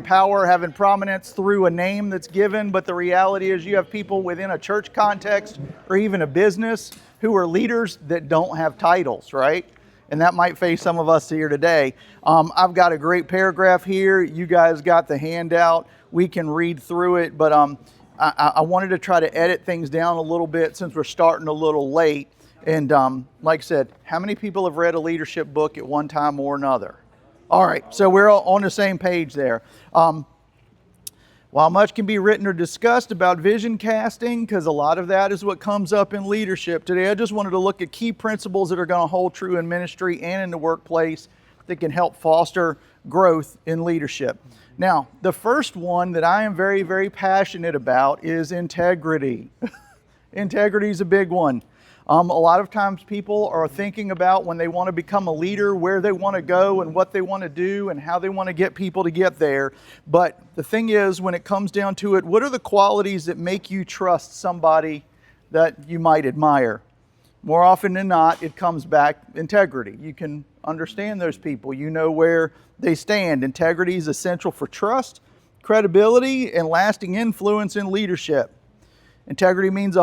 power, having prominence through a name that's given, but the reality is you have people within a church context or even a business who are leaders that don't have titles, right? And that might face some of us here today. I've got a great paragraph here. You guys got the handout. We can read through it, but I wanted to try to edit things down a little bit since we're starting a little late. And like I said, how many people have read a leadership book at one time or another? All right, so we're all on the same page there. While much can be written or discussed about vision casting, because a lot of that is what comes up in leadership today, I just wanted to look at key principles that are going to hold true in ministry and in the workplace that can help foster growth in leadership. Now, the first one that I am very, very passionate about is integrity. Integrity is a big one. A lot of times people are thinking about when they want to become a leader, where they want to go and what they want to do and how they want to get people to get there. But the thing is, when it comes down to it, what are the qualities that make you trust somebody that you might admire? More often than not, it comes back integrity. You can understand those people. You know where they stand. Integrity is essential for trust, credibility, and lasting influence in leadership. Integrity means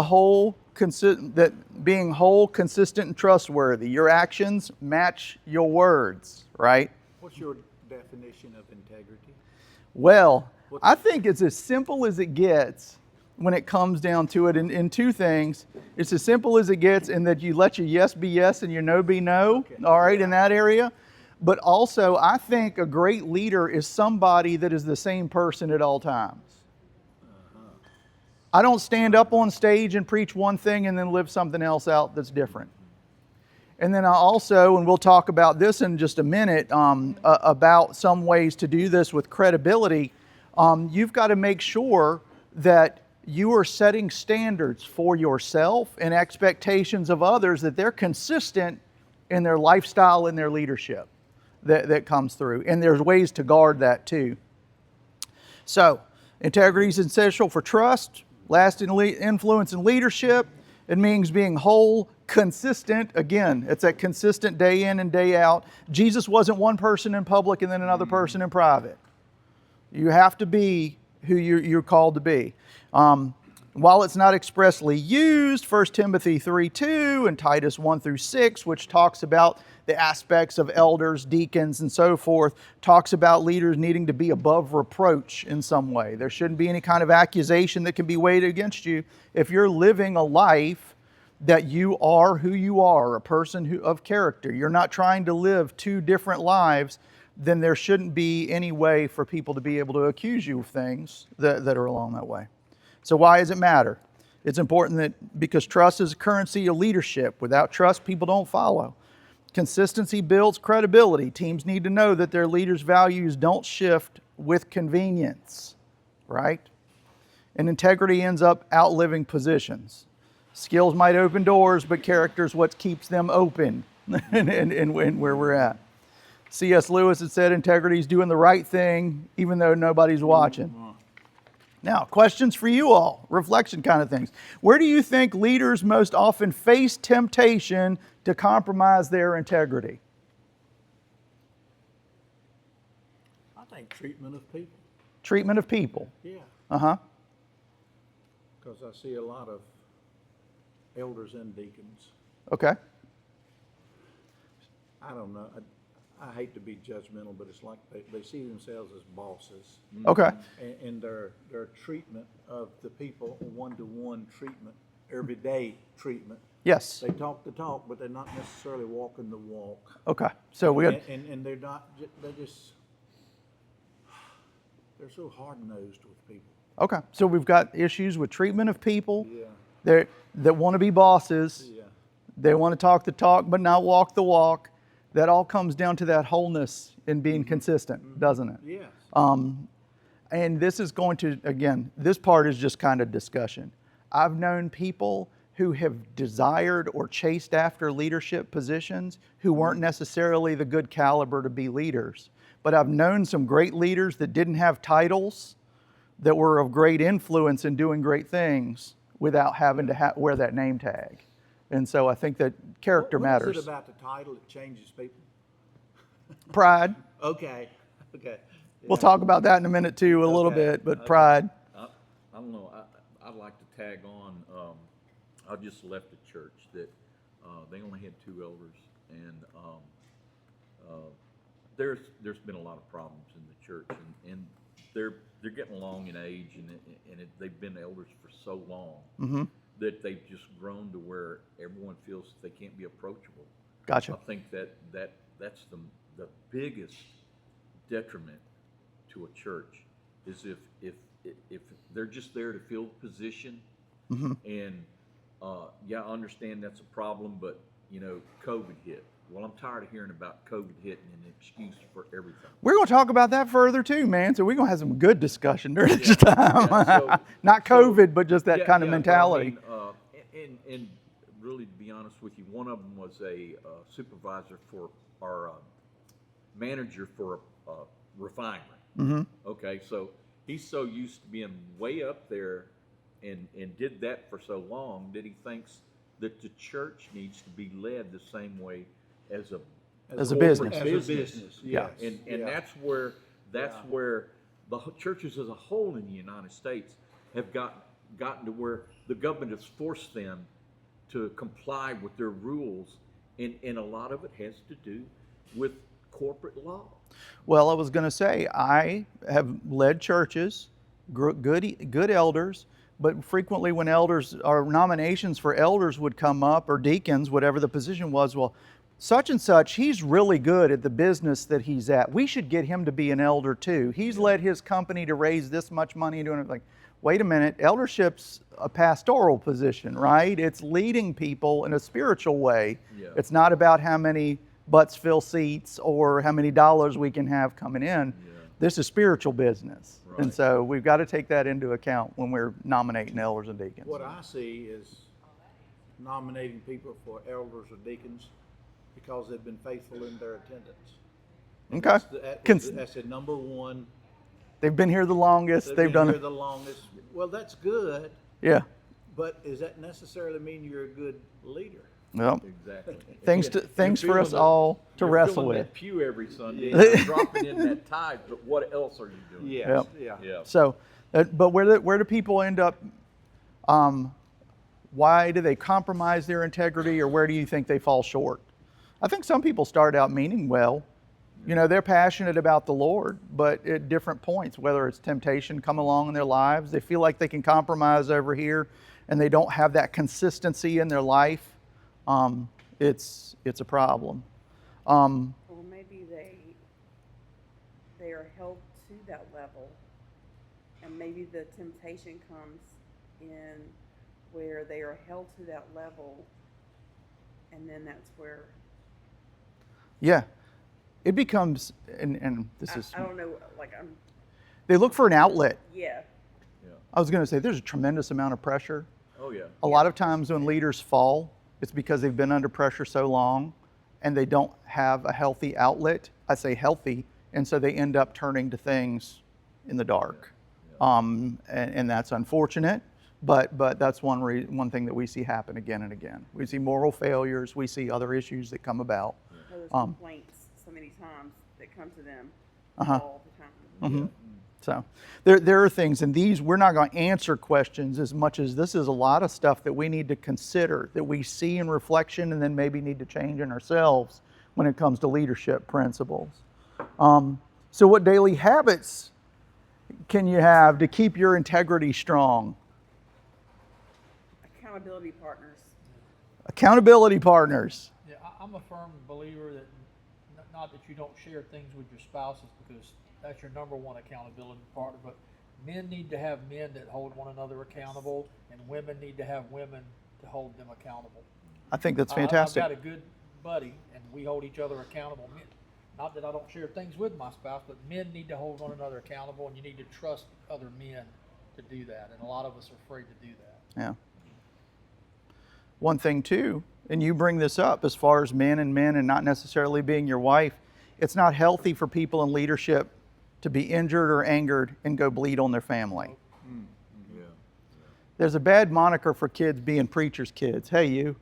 being whole, consistent, and trustworthy. Your actions match your words, right? What's your definition of integrity? Well, I think it's as simple as it gets when it comes down to it in two things. It's as simple as it gets in that you let your yes be yes and your no be no, okay. All right, in that area. But also, I think a great leader is somebody that is the same person at all times. I don't stand up on stage and preach one thing and then live something else out that's different. And then I also, and we'll talk about this in just a minute, about some ways to do this with credibility. You've got to make sure that you are setting standards for yourself and expectations of others, that they're consistent in their lifestyle and their leadership that comes through. And there's ways to guard that too. So, integrity is essential for trust, lasting influence in leadership. It means being whole, consistent. Again, it's that consistent day in and day out. Jesus wasn't one person in public and then another person in private. You have to be who you're called to be. While it's not expressly used, 1 Timothy 3:2 and Titus 1-6, which talks about the aspects of elders, deacons, and so forth, talks about leaders needing to be above reproach in some way. There shouldn't be any kind of accusation that can be weighed against you if you're living a life that you are who you are, a person of character. You're not trying to live two different lives, then there shouldn't be any way for people to be able to accuse you of things that are along that way. So why does it matter? It's important that because trust is a currency of leadership. Without trust, people don't follow. Consistency builds credibility. Teams need to know that their leaders' values don't shift with convenience, right? And integrity ends up outliving positions. Skills might open doors, but character is what keeps them open and where we're at. C.S. Lewis had said integrity is doing the right thing even though nobody's watching. Now, questions for you all, reflection kind of things. Where do you think leaders most often face temptation to compromise their integrity? I think treatment of people. Treatment of people? Yeah. Uh-huh. Because I see a lot of elders and deacons. Okay. I don't know. I hate to be judgmental, but it's like they see themselves as bosses. Okay. And their treatment of the people, one-to-one treatment, everyday treatment. Yes. They talk the talk, but they're not necessarily walking the walk. Okay. So and they're not. They're so hard-nosed with people. Okay. So we've got issues with treatment of people. Yeah. That want to be bosses. Yeah. They want to talk the talk, but not walk the walk. That all comes down to that wholeness in being consistent, doesn't it? Yes. And this is going to, again, this part is just kind of discussion. I've known people who have desired or chased after leadership positions who weren't necessarily the good caliber to be leaders. But I've known some great leaders that didn't have titles that were of great influence in doing great things without having to wear that name tag. And so I think that character matters. What is it about the title that changes people? Pride. Okay. We'll talk about that in a minute too, a little Okay. bit, but pride. I don't know. I'd like to tag on. I just left a church that they only had 2 elders, and there's been a lot of problems in the church, and they're getting along in age, and they've been elders for so long that they've just grown to where everyone feels they can't be approachable. Gotcha. I think that's the biggest detriment to a church is if they're just there to fill the position, and yeah, I understand that's a problem, but COVID hit. Well, I'm tired of hearing about COVID hitting an excuse for everything. We're going to talk about that further too, man. So we're going to have some good discussion during this time. Yeah, Not COVID, but just that kind of but mentality. and really, to be honest with you, one of them was a supervisor for our manager for a refinery. Okay, so he's so used to being way up there and did that for so long that he thinks that the church needs to be led the same way as a As a corporate business. As a business, yes. and Yeah. that's where the churches as a whole in the United States have gotten to where the government has forced them to comply with their rules, and a lot of it has to do with corporate law. Well, I was going to say, I have led churches, good elders, but frequently when elders or nominations for elders would come up, or deacons, whatever the position was, well, such and such, he's really good at the business that he's at. We should get him to be an elder too. He's led his company to raise this much money and doing it. Like, wait a minute, eldership's a pastoral position, right? It's leading people in a spiritual way. Yeah. It's not about how many butts fill seats or how many dollars we can have coming in. Yeah. This is spiritual business. Right. And so we've got to take that into account when we're nominating elders and deacons. What I see is nominating people for elders or deacons because they've been faithful in their attendance. Okay. That's the number one. They've been here the longest. They've been done here it. the longest. Well, that's good, Yeah. but does that necessarily mean you're a good leader? Well, Exactly. things for us You're all to you're wrestle filling with. that pew every Sunday, and you're dropping in that tithe, but what else are you doing? Yes. Yep. Yeah. Yeah. So, but where do people end up? Why do they compromise their integrity, or where do you think they fall short? I think some people start out meaning well. They're passionate about the Lord, but at different points, whether it's temptation come along in their lives, they feel like they can compromise over here, and they don't have that consistency in their life. It's a problem. Or maybe they are held to that level, and maybe the temptation comes in where they are held to that level, and then that's where Yeah, it becomes, and this is, I don't know, they look for an outlet. yeah. I was going to say there's a tremendous amount of pressure. Oh yeah. A lot of times when leaders fall, it's because they've been under pressure so long and they don't have a healthy outlet. I say healthy, and so they end up turning to things in the dark. And that's unfortunate, but that's one thing that we see happen again and again. We see moral failures, we see other issues that come about. Those complaints so many times that come to them all the time. Mm-hmm. So there are things, and these, we're not going to answer questions as much as this is a lot of stuff that we need to consider, that we see in reflection and then maybe need to change in ourselves when it comes to leadership principles. So what daily habits can you have to keep your integrity strong? Accountability partners. Accountability partners. Yeah, I'm a firm believer that not that you don't share things with your spouses, because that's your number one accountability partner, but men need to have men that hold one another accountable, and women need to have women to hold them accountable. I think that's fantastic. I've got a good buddy, and we hold each other accountable. Not that I don't share things with my spouse, but men need to hold one another accountable, and you need to trust other men to do that, and a lot of us are afraid to do that. Yeah. One thing too, and you bring this up as far as men and not necessarily being your wife, it's not healthy for people in leadership to be injured or angered and go bleed on their family. Yeah. There's a bad moniker for kids being preachers' kids. Hey, you.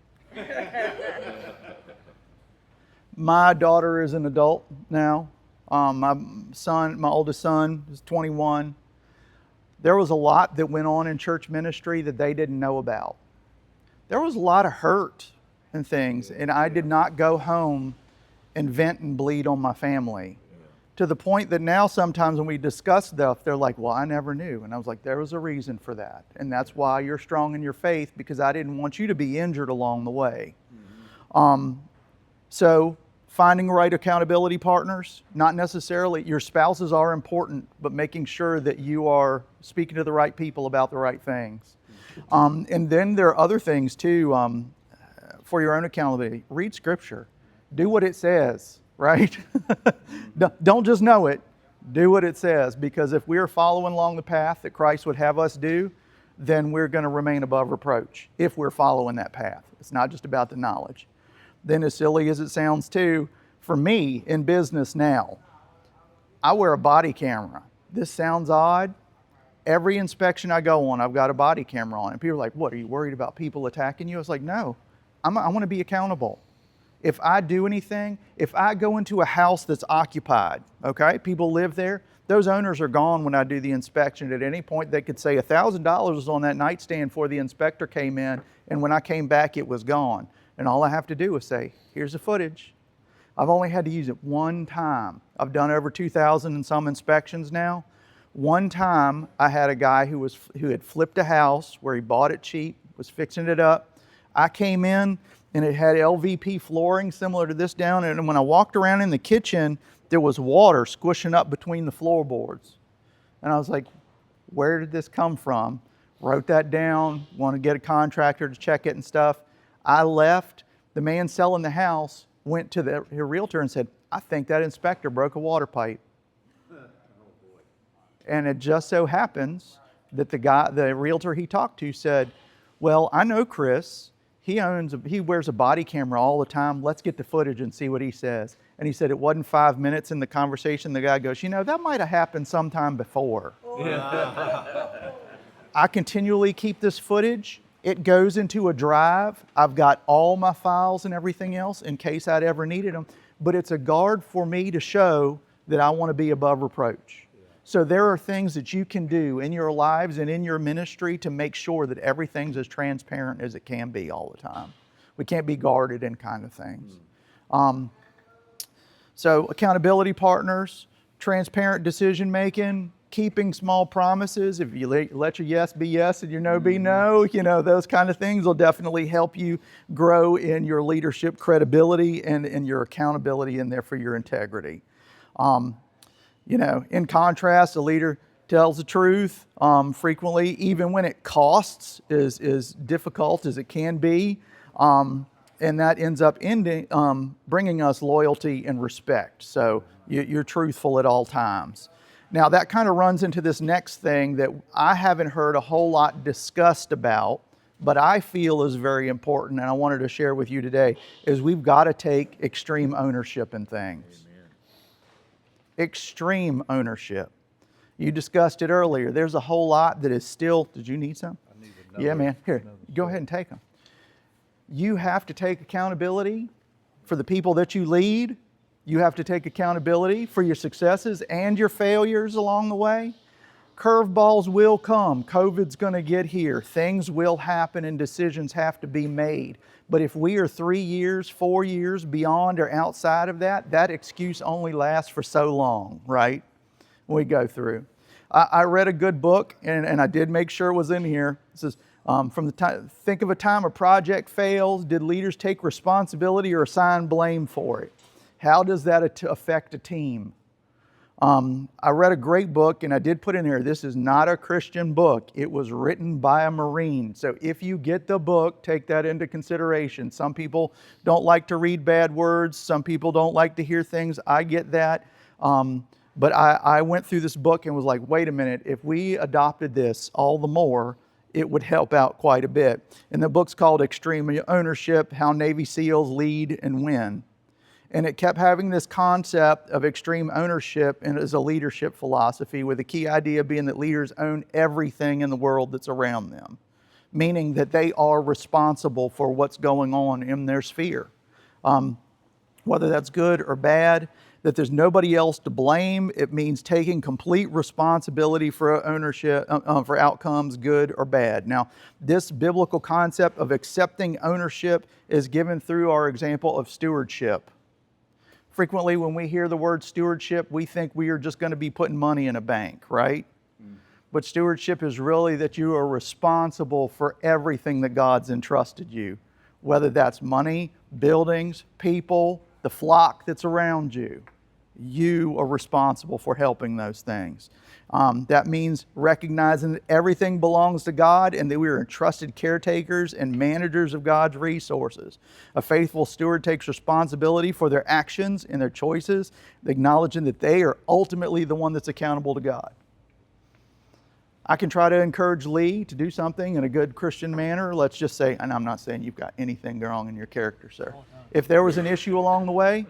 My daughter is an adult now, My oldest son is 21. There was a lot that went on in church ministry that they didn't know about. There was a lot of hurt and things, and I did not go home and vent and bleed on my family. To the point that now sometimes when we discuss stuff, they're like, well, I never knew. And I was like, there was a reason for that. And that's why you're strong in your faith, because I didn't want you to be injured along the way. So finding right accountability partners, not necessarily, your spouses are important, but making sure that you are speaking to the right people about the right things. And then there are other things too, for your own accountability. Read scripture. Do what it says, right? Don't just know it. Do what it says, because if we are following along the path that Christ would have us do, then we're going to remain above reproach if we're following that path. It's not just about the knowledge. Then, as silly as it sounds too, for me in business now, I wear a body camera. This sounds odd. Every inspection I go on, I've got a body camera on. And people are like, what, are you worried about people attacking you? I was like, no, I want to be accountable. If I do anything, if I go into a house that's occupied, okay, people live there, those owners are gone when I do the inspection. At any point, they could say $1,000 was on that nightstand before the inspector came in, and when I came back, it was gone. And all I have to do is say, here's the footage. I've only had to use it one time. I've done over 2,000 and some inspections now. One time, I had a guy who had flipped a house where he bought it cheap, was fixing it up. I came in, and it had LVP flooring similar to this down. And when I walked around in the kitchen, there was water squishing up between the floorboards. And I was like, where did this come from? Wrote that down, want to get a contractor to check it and stuff. I left. The man selling the house went to the realtor and said, I think that inspector broke a water pipe. And it just so happens that the realtor he talked to said, well, I know Chris. He wears a body camera all the time. Let's get the footage and see what he says. And he said it wasn't 5 minutes in the conversation. The guy goes, that might have happened sometime before. I continually keep this footage. It goes into a drive. I've got all my files and everything else in case I'd ever needed them. But it's a guard for me to show that I want to be above reproach. So there are things that you can do in your lives and in your ministry to make sure that everything's as transparent as it can be all the time. We can't be guarded in kind of things. So accountability partners, transparent decision making, keeping small promises. If you let your yes be yes and your no be no, those kind of things will definitely help you grow in your leadership credibility and in your accountability and therefore your integrity. In contrast, a leader tells the truth frequently, even when it costs, is difficult as it can be. And that ends up bringing us loyalty and respect. So you're truthful at all times. Now that kind of runs into this next thing that I haven't heard a whole lot discussed about, but I feel is very important, and I wanted to share with you today, is we've got to take extreme ownership in things. Extreme ownership. You discussed it earlier. There's a whole lot that is still, did you need some? I need another. Yeah, man. Here, go ahead and take them. You have to take accountability for the people that you lead. You have to take accountability for your successes and your failures along the way. Curveballs will come. COVID's going to get here. Things will happen and decisions have to be made. But if we are 3 years, 4 years beyond or outside of that, that excuse only lasts for so long, right? We go through. I read a good book, and I did make sure it was in here. It says, think of a time a project fails. Did leaders take responsibility or assign blame for it? How does that affect a team? I read a great book, and I did put in here, this is not a Christian book. It was written by a Marine. So if you get the book, take that into consideration. Some people don't like to read bad words. Some people don't like to hear things. I get that. But I went through this book and was like, wait a minute, if we adopted this all the more, it would help out quite a bit. And the book's called Extreme Ownership, How Navy SEALs Lead and Win. And it kept having this concept of extreme ownership and as a leadership philosophy, with the key idea being that leaders own everything in the world that's around them, meaning that they are responsible for what's going on in their sphere. Whether that's good or bad, that there's nobody else to blame. It means taking complete responsibility for ownership, for outcomes, good or bad. Now, this biblical concept of accepting ownership is given through our example of stewardship. Frequently, when we hear the word stewardship, we think we are just going to be putting money in a bank, right? But stewardship is really that you are responsible for everything that God's entrusted you, whether that's money, buildings, people, the flock that's around you. You are responsible for helping those things. That means recognizing that everything belongs to God and that we are entrusted caretakers and managers of God's resources. A faithful steward takes responsibility for their actions and their choices, acknowledging that they are ultimately the one that's accountable to God. I can try to encourage Lee to do something in a good Christian manner. Let's just say, and I'm not saying you've got anything wrong in your character, sir. If there was an issue along the way,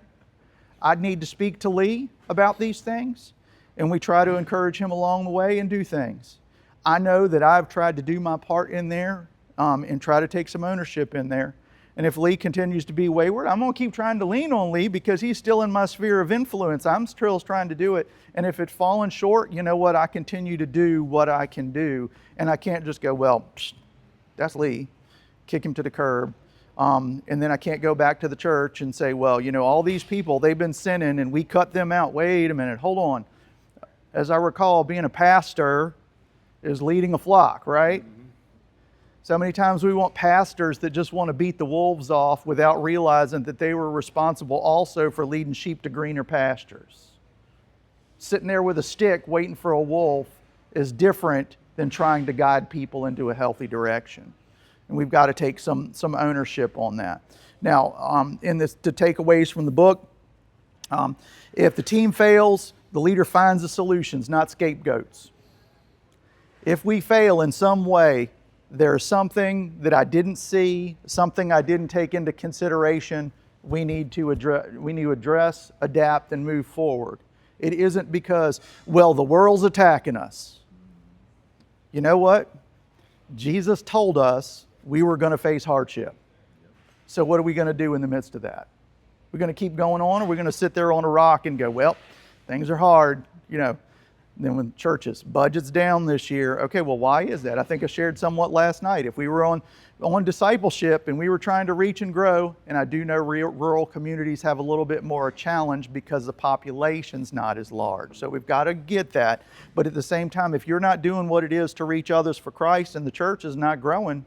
I'd need to speak to Lee about these things, and we try to encourage him along the way and do things. I know that I've tried to do my part in there and try to take some ownership in there. And if Lee continues to be wayward, I'm going to keep trying to lean on Lee because he's still in my sphere of influence. I'm still trying to do it. And if it's fallen short, you know what? I continue to do what I can do. And I can't just go, well, that's Lee, kick him to the curb. And then I can't go back to the church and say, well, you know, all these people, they've been sinning and we cut them out. Wait a minute, hold on. As I recall, being a pastor is leading a flock, right? So many times we want pastors that just want to beat the wolves off without realizing that they were responsible also for leading sheep to greener pastures. Sitting there with a stick waiting for a wolf is different than trying to guide people into a healthy direction. And we've got to take some ownership on that. Now, in this, to takeaways from the book, if the team fails, the leader finds the solutions, not scapegoats. If we fail in some way, there's something that I didn't see, something I didn't take into consideration, we need to address, adapt, and move forward. It isn't because, well, the world's attacking us. You know what? Jesus told us we were going to face hardship. So what are we going to do in the midst of that? We're going to keep going on, or we're going to sit there on a rock and go, well, things are hard, you know. Then when churches, budget's down this year. Okay, well, why is that? I think I shared somewhat last night. If we were on discipleship and we were trying to reach and grow, and I do know rural communities have a little bit more challenge because the population's not as large. So we've got to get that. But at the same time, if you're not doing what it is to reach others for Christ and the church is not growing,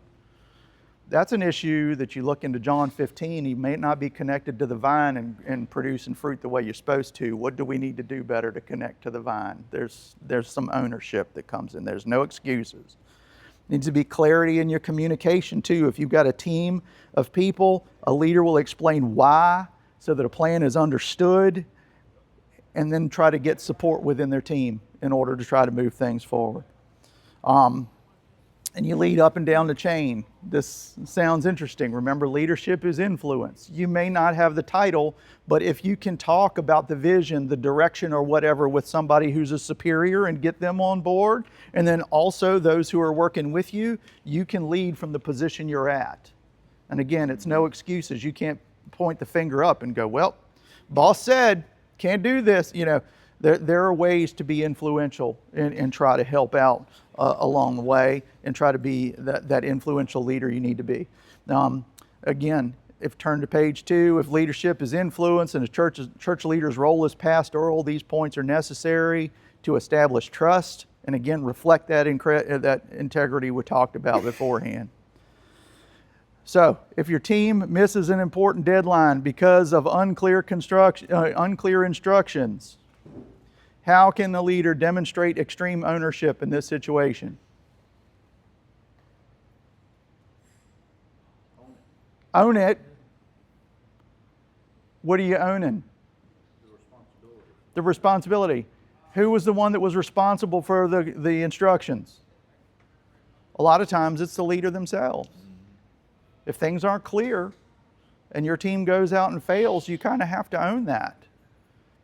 that's an issue that you look into John 15. You may not be connected to the vine and producing fruit the way you're supposed to. What do we need to do better to connect to the vine? There's some ownership that comes in. There's no excuses. Needs to be clarity in your communication too. If you've got a team of people, a leader will explain why so that a plan is understood, and then try to get support within their team in order to try to move things forward. And you lead up and down the chain. This sounds interesting. Remember, leadership is influence. You may not have the title, but if you can talk about the vision, the direction, or whatever with somebody who's a superior and get them on board, and then also those who are working with you, you can lead from the position you're at. And again, it's no excuses. You can't point the finger up and go, well, boss said, can't do this. You know, there are ways to be influential and try to help out along the way and try to be that influential leader you need to be. Again, if turn to page 2, if leadership is influence and a church leader's role is pastoral, these points are necessary to establish trust and again reflect that integrity we talked about beforehand. So, if your team misses an important deadline because of unclear instructions, how can the leader demonstrate extreme ownership in this situation? Own it. What are you owning? The responsibility. Who was the one that was responsible for the instructions? A lot of times it's the leader themselves. If things aren't clear and your team goes out and fails, you kind of have to own that.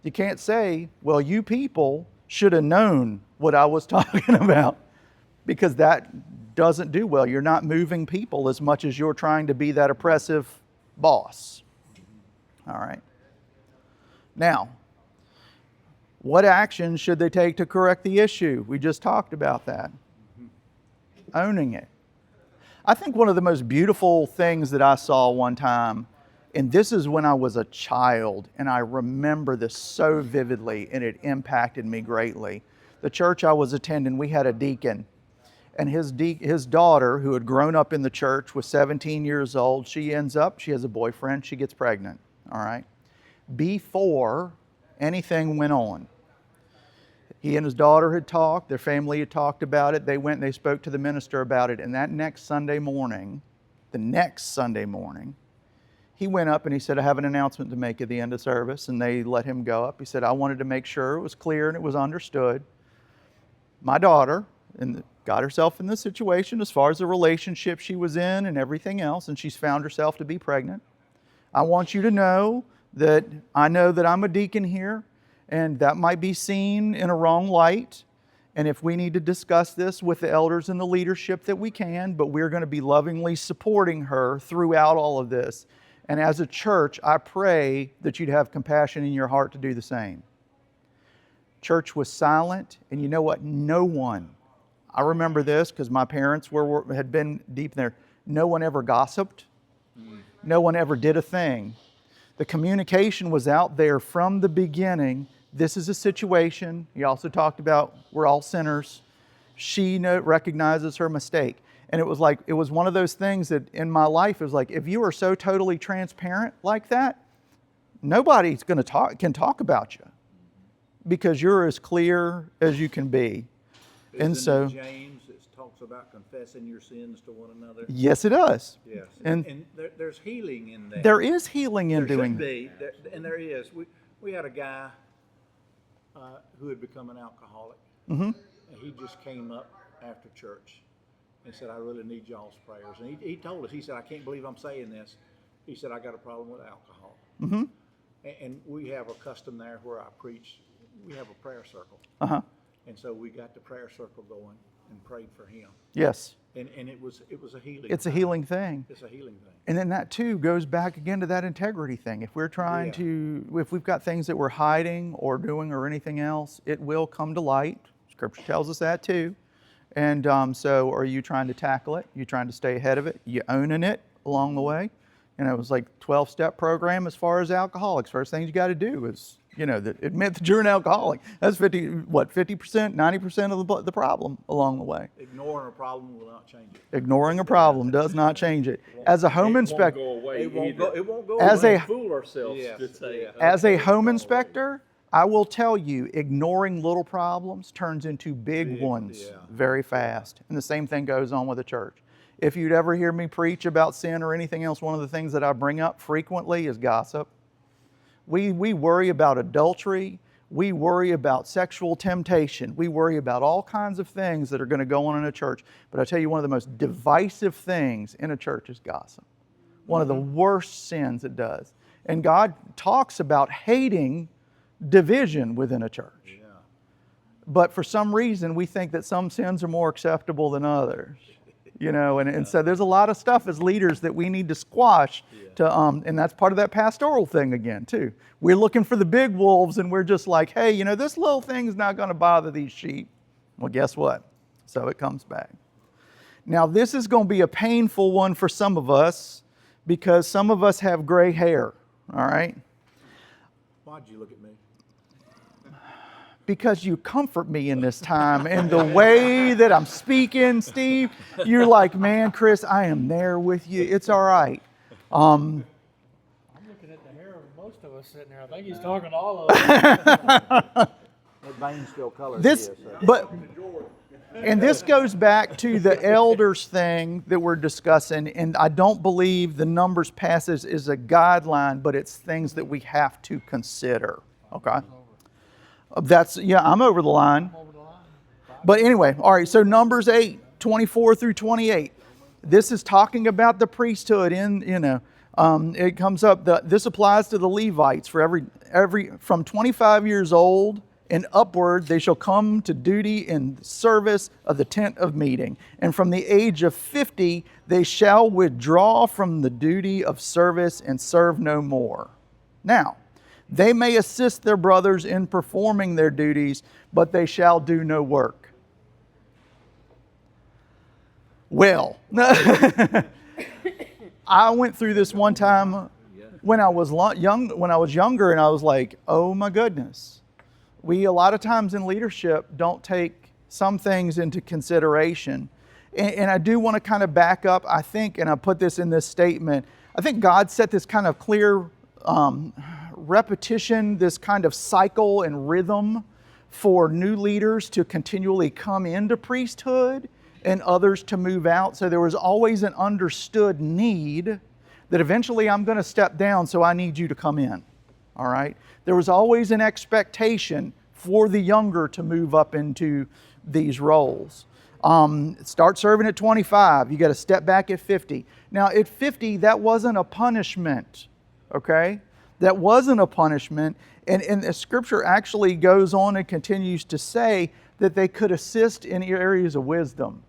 You can't say, well, you people should have known what I was talking about, because that doesn't do well. You're not moving people as much as you're trying to be that oppressive boss. All right. Now, What action should they take to correct the issue? We just talked about that. Owning it. I think one of the most beautiful things that I saw one time, and this is when I was a child, and I remember this so vividly, and it impacted me greatly. The church I was attending, we had a deacon, and his daughter, who had grown up in the church, was 17 years old. She has a boyfriend, she gets pregnant, all right? Before anything went on, he and his daughter had talked, their family had talked about it, they went and they spoke to the minister about it, and the next Sunday morning, he went up and he said, I have an announcement to make at the end of service, and they let him go up. He said, I wanted to make sure it was clear and it was understood. My daughter got herself in this situation as far as the relationship she was in and everything else, and she's found herself to be pregnant. I want you to know that I know that I'm a deacon here, and that might be seen in a wrong light. And if we need to discuss this with the elders and the leadership, that we can, but we're going to be lovingly supporting her throughout all of this. And as a church, I pray that you'd have compassion in your heart to do the same. Church was silent, and you know what? No one, I remember this because my parents had been deep in there, no one ever gossiped. No one ever did a thing. The communication was out there from the beginning. This is a situation. He also talked about we're all sinners. She recognizes her mistake. And it was one of those things that in my life, it was like, if you are so totally transparent like that, nobody's can talk about you because you're as clear as you can be. Isn't it James, it talks about confessing your sins to one another. Yes, it does. Yes, And there's healing in that. there is healing in There doing should be, and there is. We had a guy who had become an alcoholic, and he just came up after church and said, I really need y'all's prayers. And he told us, he said, I can't believe I'm saying this. He said, I got a problem with alcohol. And we have a custom there where I preach. We have a prayer circle. And so we got the prayer circle going and prayed for him. Yes. And it was a healing. It's a healing thing. It's a healing thing. And then that too goes back again to that integrity thing. If we're trying if we've got things that we're hiding or doing or anything else, it will come to light. Scripture tells us that too. And so are you trying to tackle it? You trying to stay ahead of it? You owning it along the way? It was like 12-step program as far as alcoholics. First thing you got to do is, admit that you're an alcoholic. That's 50%, 90% of the problem along the way. Ignoring a problem will not change it. Ignoring a problem does not change it. As a home inspector, It won't go As away. a- Fool ourselves to say. as a home inspector, I will tell you, ignoring little problems turns into big ones very fast. And the same thing goes on with the church. If you'd ever hear me preach about sin or anything else, one of the things that I bring up frequently is gossip. We worry about adultery. We worry about sexual temptation. We worry about all kinds of things that are going to go on in a church. But I tell you, one of the most divisive things in a church is gossip. One of the worst sins it does. And God talks about hating division within a church. But for some reason, we think that some sins are more acceptable than others. And so there's a lot of stuff as leaders that we need to squash and that's part of that pastoral thing again too. We're looking for the big wolves and we're just like, hey, this little thing's not going to bother these sheep. Well, guess what? So it comes back. Now this is going to be a painful one for some of us because some of us have gray hair, all right? Why'd you look at me? Because you comfort me in this time and the way that I'm speaking, Steve, you're like, man, Chris, I am there with you. It's all right. I'm looking at the hair of most of us sitting there. I think he's talking to all of us. The veins still colored. And this goes back to the elders thing that we're discussing, and I don't believe the numbers passes is a guideline, but it's things that we have to consider, okay? I'm over the line. But anyway, all right, so Numbers 8, 24 through 28. This is talking about the priesthood it comes up, this applies to the Levites for every from 25 years old and upward, they shall come to duty in service of the tent of meeting. And from the age of 50, they shall withdraw from the duty of service and serve no more. Now, They may assist their brothers in performing their duties, but they shall do no work. Well, I went through this one time when I was younger, and I was like, oh my goodness. We, a lot of times in leadership, don't take some things into consideration. And I do want to kind of back up, I think, and I put this in this statement, I think God set this kind of clear repetition, this kind of cycle and rhythm for new leaders to continually come into priesthood and others to move out. So there was always an understood need that eventually I'm going to step down, so I need you to come in. All right? There was always an expectation for the younger to move up into these roles. Start serving at 25. You got to step back at 50. Now, at 50, that wasn't a punishment. Okay? That wasn't a punishment. And the scripture actually goes on and continues to say that they could assist in areas of wisdom.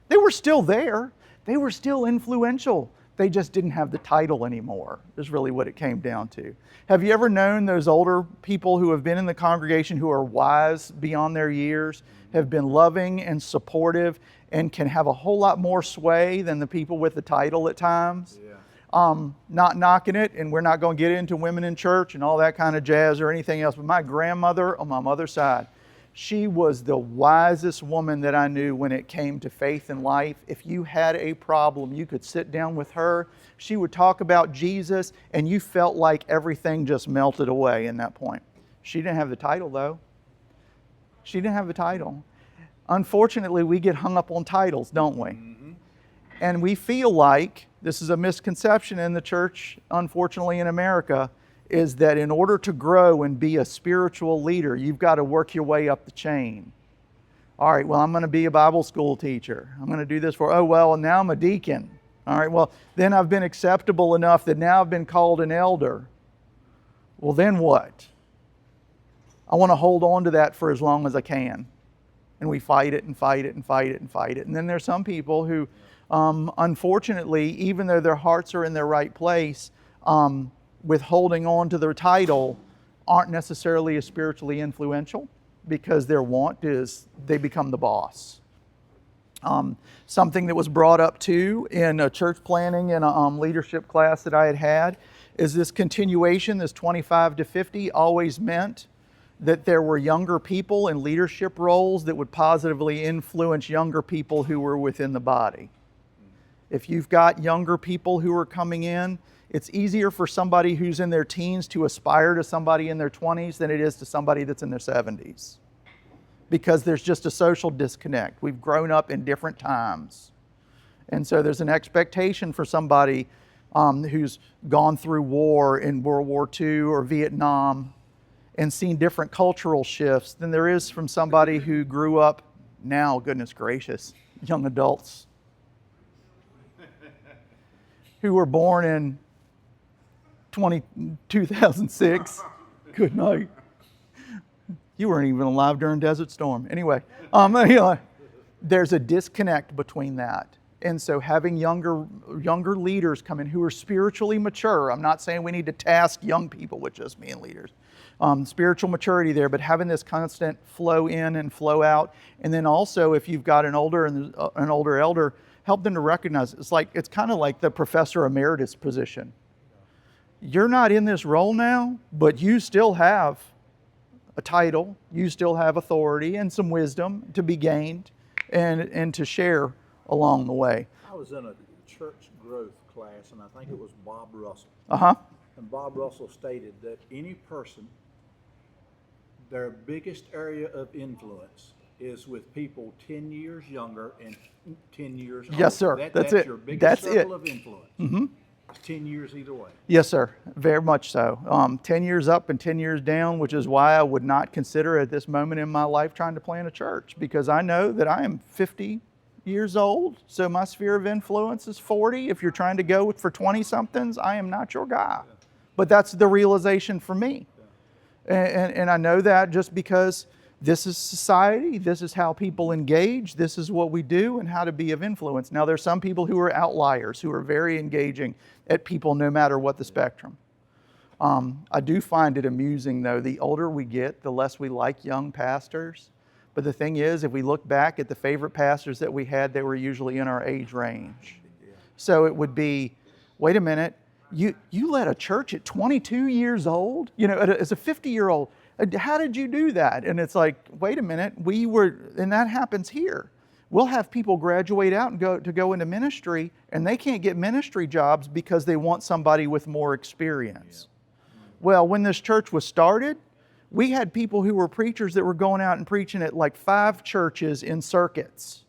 They were still there. They were still influential. They just didn't have the title anymore, is really what it came down to. Have you ever known those older people who have been in the congregation who are wise beyond their years, have been loving and supportive, and can have a whole lot more sway than the people with the title at times? Yeah. Not knocking it, and we're not going to get into women in church and all that kind of jazz or anything else, but my grandmother on my mother's side, she was the wisest woman that I knew when it came to faith and life. If you had a problem, you could sit down with her. She would talk about Jesus, and you felt like everything just melted away in that point. She didn't have the title, though. She didn't have the title. Unfortunately, we get hung up on titles, don't we? Mm-hmm. And we feel like, this is a misconception in the church, unfortunately in America, is that in order to grow and be a spiritual leader, you've got to work your way up the chain. All right, well, I'm going to be a Bible school teacher. I'm going to do this and now I'm a deacon. All right, well, then I've been acceptable enough that now I've been called an elder. Well, then what? I want to hold on to that for as long as I can. And we fight it and fight it and fight it and fight it. And then there's some people who, unfortunately, even though their hearts are in their right place, with holding on to their title, aren't necessarily as spiritually influential because their want is they become the boss. Something that was brought up too in a church planning and a leadership class that I had is this continuation, this 25 to 50, always meant that there were younger people in leadership roles that would positively influence younger people who were within the body. If you've got younger people who are coming in, it's easier for somebody who's in their teens to aspire to somebody in their 20s than it is to somebody that's in their 70s. Because there's just a social disconnect. We've grown up in different times. And so there's an expectation for somebody who's gone through war in World War II or Vietnam and seen different cultural shifts than there is from somebody who grew up now, goodness gracious, young adults who were born in 2006. Good night. You weren't even alive during Desert Storm. Anyway, there's a disconnect between that. And so having younger leaders come in who are spiritually mature, I'm not saying we need to task young people with just being leaders. Spiritual maturity there, but having this constant flow in and flow out. And then also if you've got an older elder, help them to recognize it's kind of like the professor emeritus position. You're not in this role now, but you still have a title, you still have authority and some wisdom to be gained and to share along the way. I was in a church growth class, and I think it was Bob Russell. Uh-huh. And Bob Russell stated that any person, their biggest area of influence is with people 10 years younger and 10 years older. Yes, sir. That's it. Your biggest circle of influence. Mm-hmm. It's 10 years either way. Yes, sir. Very much so. 10 years up and 10 years down, which is why I would not consider at this moment in my life trying to plant a church, because I know that I am 50 years old, so my sphere of influence is 40. If you're trying to go for 20-somethings, I am not your guy. But that's the realization for me. And I know that just because this is society, this is how people engage, this is what we do and how to be of influence. Now, there's some people who are outliers, who are very engaging at people no matter what the spectrum. I do find it amusing, though. The older we get, the less we like young pastors. But the thing is, if we look back at the favorite pastors that we had, they were usually in our age range. So it would be, wait a minute, you led a church at 22 years old? As a 50-year-old, how did you do that? And it's like, wait a minute, and that happens here. We'll have people graduate out and go into ministry, and they can't get ministry jobs because they want somebody with more experience. Well, when this church was started, we had people who were preachers that were going out and preaching at like 5 churches in circuits.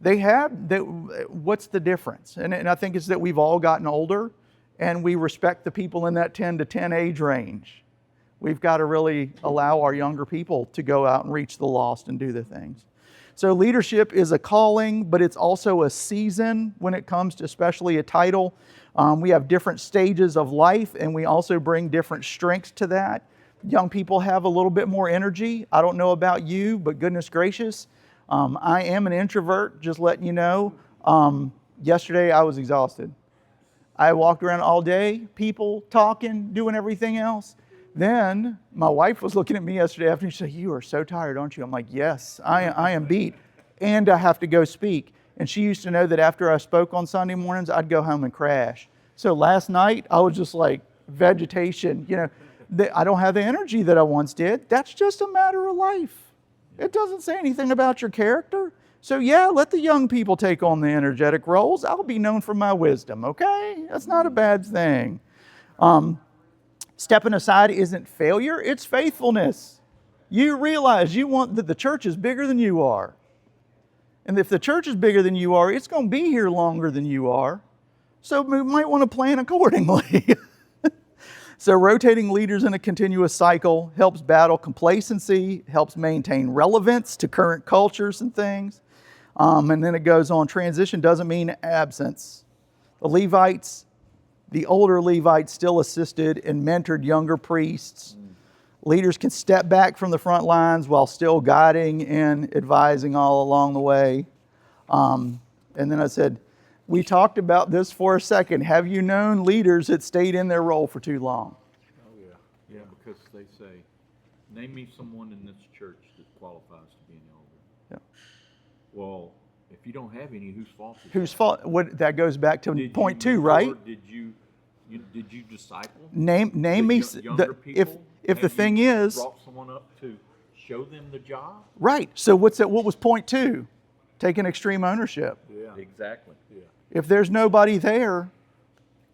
What's the difference? And I think it's that we've all gotten older, and we respect the people in that 10 to 10 age range. We've got to really allow our younger people to go out and reach the lost and do the things. So leadership is a calling, but it's also a season when it comes to especially a title. We have different stages of life, and we also bring different strengths to that. Young people have a little bit more energy. I don't know about you, but goodness gracious, I am an introvert, just letting you know. Yesterday I was exhausted. I walked around all day, people talking, doing everything else. Then my wife was looking at me yesterday afternoon. She said, "You are so tired, aren't you?" I'm like, "Yes, I am beat, and I have to go speak." And she used to know that after I spoke on Sunday mornings, I'd go home and crash. So last night, I was just like vegetation. I don't have the energy that I once did. That's just a matter of life. It doesn't say anything about your character. So yeah, let the young people take on the energetic roles. I'll be known for my wisdom, okay? That's not a bad thing. Stepping aside isn't failure, it's faithfulness. You realize you want that the church is bigger than you are. And if the church is bigger than you are, it's going to be here longer than you are. So we might want to plan accordingly. So rotating leaders in a continuous cycle helps battle complacency, helps maintain relevance to current cultures and things. And then it goes on, transition doesn't mean absence. The older Levites still assisted and mentored younger priests. Leaders can step back from the front lines while still guiding and advising all along the way. And then I said, we talked about this for a second. Have you known leaders that stayed in their role for too long? Oh, yeah. Yeah, because they say, name me someone in this church that qualifies to be an elder. Yeah. Well, if you don't have any, whose fault is Whose that? fault? That goes back to Did point you 2, mentor? right? Did you disciple? Name me Younger people? if the Have thing you is brought someone up to show them the job? right. So what was point 2? Taking extreme ownership. Yeah. Exactly. Yeah. If there's nobody there,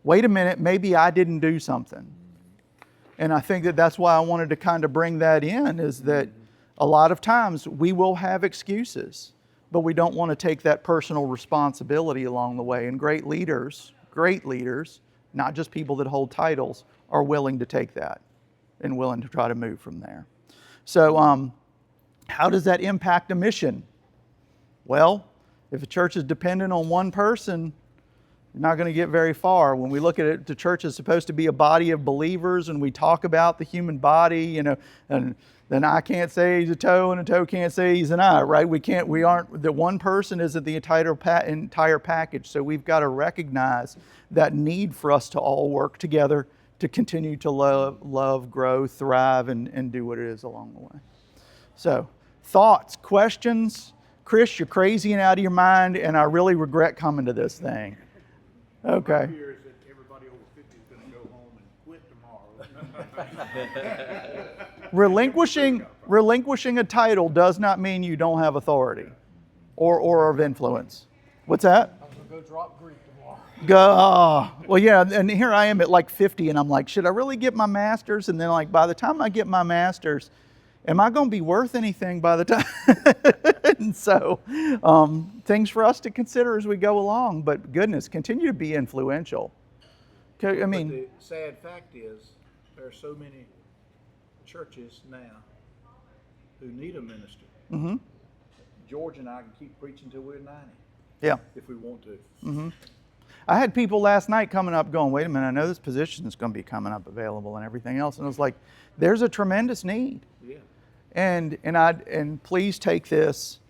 wait a minute, maybe I didn't do something. And I think that's why I wanted to kind of bring that in, is that a lot of times we will have excuses, but we don't want to take that personal responsibility along the way. And great leaders, not just people that hold titles, are willing to take that and willing to try to move from there. So how does that impact a mission? Well, if a church is dependent on one person, you're not going to get very far. When we look at it, the church is supposed to be a body of believers, and we talk about the human body, and then I can't say he's a toe, and a toe can't say he's an eye, right? The one person isn't the entire package. So we've got to recognize that need for us to all work together to continue to love, grow, thrive, and do what it is along the way. So, thoughts, questions? Chris, you're crazy and out of your mind, and I really regret coming to this thing. Okay. My fear is that everybody over 50 is going to go home and quit tomorrow. Relinquishing a title does not mean you don't have authority or of influence. What's that? I'm gonna go drop Greek tomorrow. Well, yeah, and here I am at like 50, and I'm like, should I really get my master's? And then like by the time I get my master's, am I going to be worth anything by the time? And so things for us to consider as we go along, but goodness, continue to be influential. But the sad fact is, there are so many churches now who need a minister. Mm-hmm. George and I can keep preaching till we're 90. Yeah. If we want to. Mm-hmm. I had people last night coming up going, wait a minute, I know this position is going to be coming up available and everything else. And I was like, there's a tremendous need. Yeah. And please take this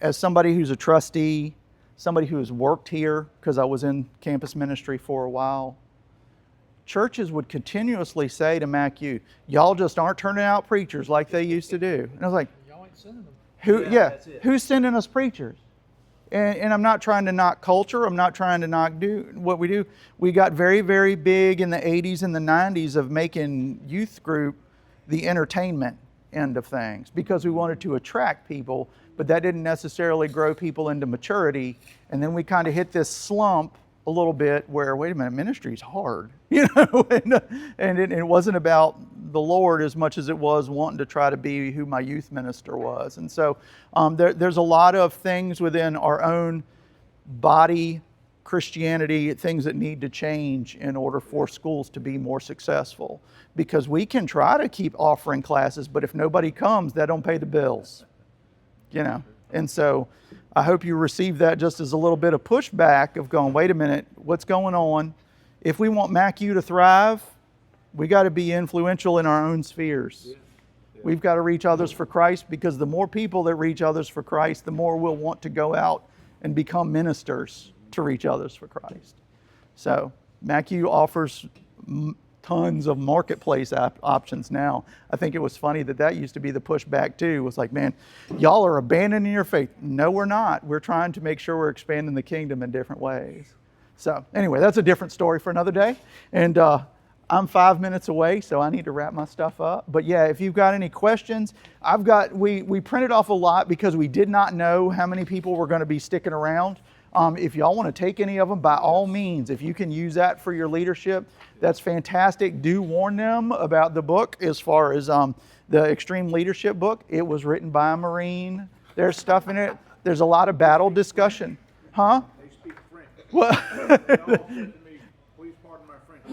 as somebody who's a trustee, somebody who has worked here, because I was in campus ministry for a while. churches would continuously say to MACU, y'all just aren't turning out preachers like they used to do. And I was like, Y'all ain't sending them. That's it. who's sending us preachers? And I'm not trying to knock culture. I'm not trying to knock do what we do. We got very, very big in the 80s and the 90s of making youth group the entertainment end of things because we wanted to attract people, but that didn't necessarily grow people into maturity. And then we kind of hit this slump a little bit where, wait a minute, ministry's hard, you know, and it wasn't about the Lord as much as it was wanting to try to be who my youth minister was. And so there's a lot of things within our own body Christianity, things that need to change in order for schools to be more successful. Because we can try to keep offering classes, but if nobody comes, that don't pay the bills, you know. And so I hope you receive that just as a little bit of pushback of going, wait a minute, what's going on? If we want MACU to thrive, we got to be influential in our own spheres. We've got to reach others for Christ, because the more people that reach others for Christ, the more we'll want to go out and become ministers to reach others for Christ. So MACU offers tons of marketplace options now. I think it was funny that used to be the pushback too. It was like, man, y'all are abandoning your faith. No, we're not. We're trying to make sure we're expanding the kingdom in different ways. So anyway, that's a different story for another day. And I'm 5 minutes away, so I need to wrap my stuff up. But yeah, if you've got any questions, we printed off a lot because we did not know how many people were going to be sticking around. If y'all want to take any of them, by all means, if you can use that for your leadership, that's fantastic. Do warn them about the book as far as the Extreme Leadership book. It was written by a Marine. There's stuff in it. There's a lot of battle discussion. Huh? They speak French. What? They all said to me, please pardon my French.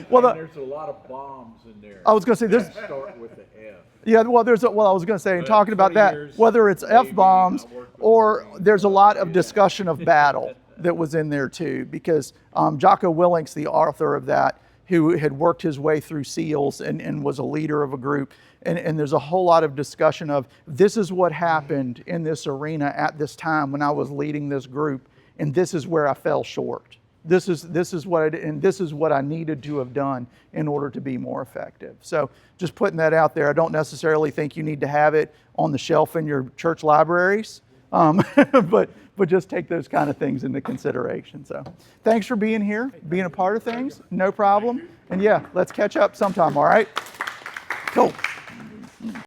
Well, there's a lot of bombs in there. I was going to say there's. Start with the F. Yeah, well, I was going to say, talking about 20 that, years, whether it's Navy, F-bombs I worked with or Marines. there's a lot of discussion of battle that was in there too, because Jocko Willink's the author of that, who had worked his way through SEALs and was a leader of a group. And there's a whole lot of discussion of this is what happened in this arena at this time when I was leading this group, and this is where I fell short. This is what I did, and this is what I needed to have done in order to be more effective. So just putting that out there. I don't necessarily think you need to have it on the shelf in your church libraries, but just take those kind of things into consideration. So thanks for being here, being a part of things. No problem. And yeah, let's catch up sometime, all right? Cool.